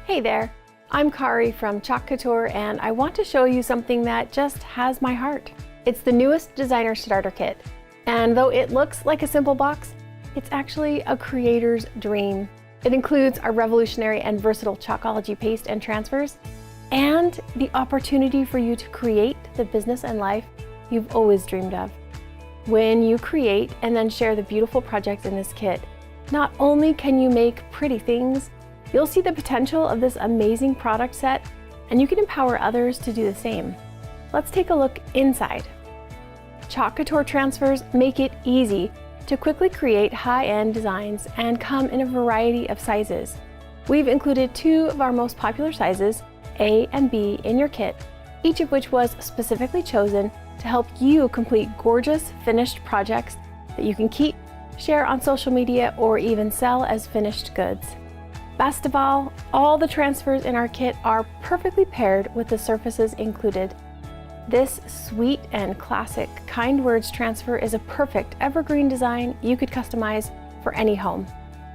Hey there, I'm Kari from Chalk Couture, and I want to show you something that just has my heart. It's the newest designer starter kit, and though it looks like a simple box, it's actually a creator's dream. It includes our revolutionary and versatile Chalkology Paste and transfers, and the opportunity for you to create the business and life you've always dreamed of. When you create and then share the beautiful projects in this kit, not only can you make pretty things, you'll see the potential of this amazing product set, and you can empower others to do the same. Let's take a look inside. Chalk Couture transfers make it easy to quickly create high-end designs and come in a variety of sizes. We've included two of our most popular sizes, A and B, in your kit, each of which was specifically chosen to help you complete gorgeous finished projects that you can keep, share on social media, or even sell as finished goods. Best of all the transfers in our kit are perfectly paired with the surfaces included. This sweet and classic Kind Words transfer is a perfect evergreen design you could customize for any home.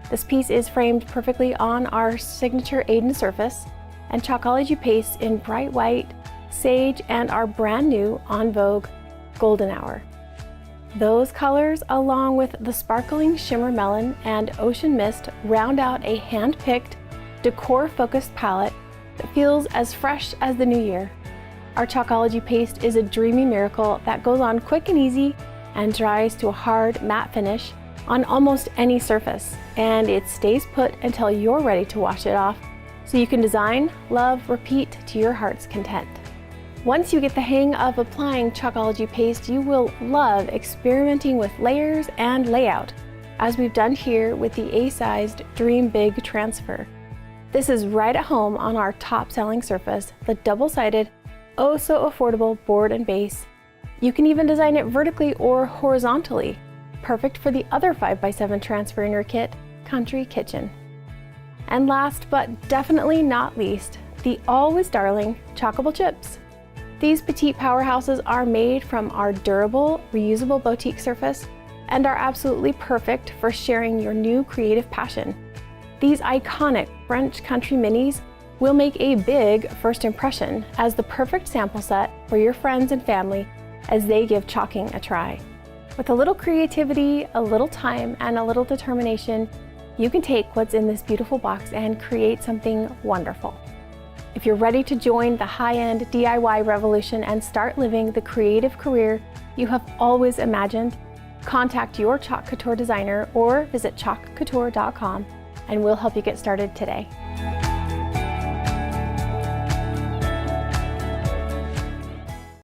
This piece is framed perfectly on our signature Aiden surface, and Chalkology Paste in bright white, sage, and our brand new On Vogue Golden Hour. Those colors, along with the sparkling Shimmer Melon and Ocean Mist, round out a hand-picked, decor-focused palette that feels as fresh as the new year. Our Chalkology Paste is a dreamy miracle that goes on quick and easy and dries to a hard matte finish on almost any surface, and it stays put until you're ready to wash it off, so you can design, love, repeat to your heart's content. Once you get the hang of applying Chalkology Paste, you will love experimenting with layers and layout, as we've done here with the A-sized Dream Big transfer. This is right at home on our top-selling surface, the double-sided, oh-so-affordable board and base. You can even design it vertically or horizontally, perfect for the other 5x7 transfer in your kit, Country Kitchen. And last but definitely not least, the always darling Chalkable chips. These petite powerhouses are made from our durable, reusable boutique surface and are absolutely perfect for sharing your new creative passion. These iconic French country minis will make a big first impression as the perfect sample set for your friends and family as they give chalking a try. With a little creativity, a little time, and a little determination, you can take what's in this beautiful box and create something wonderful. If you're ready to join the high-end DIY revolution and start living the creative career you have always imagined, contact your Chalk Couture designer or visit chalkcouture.com and we'll help you get started today.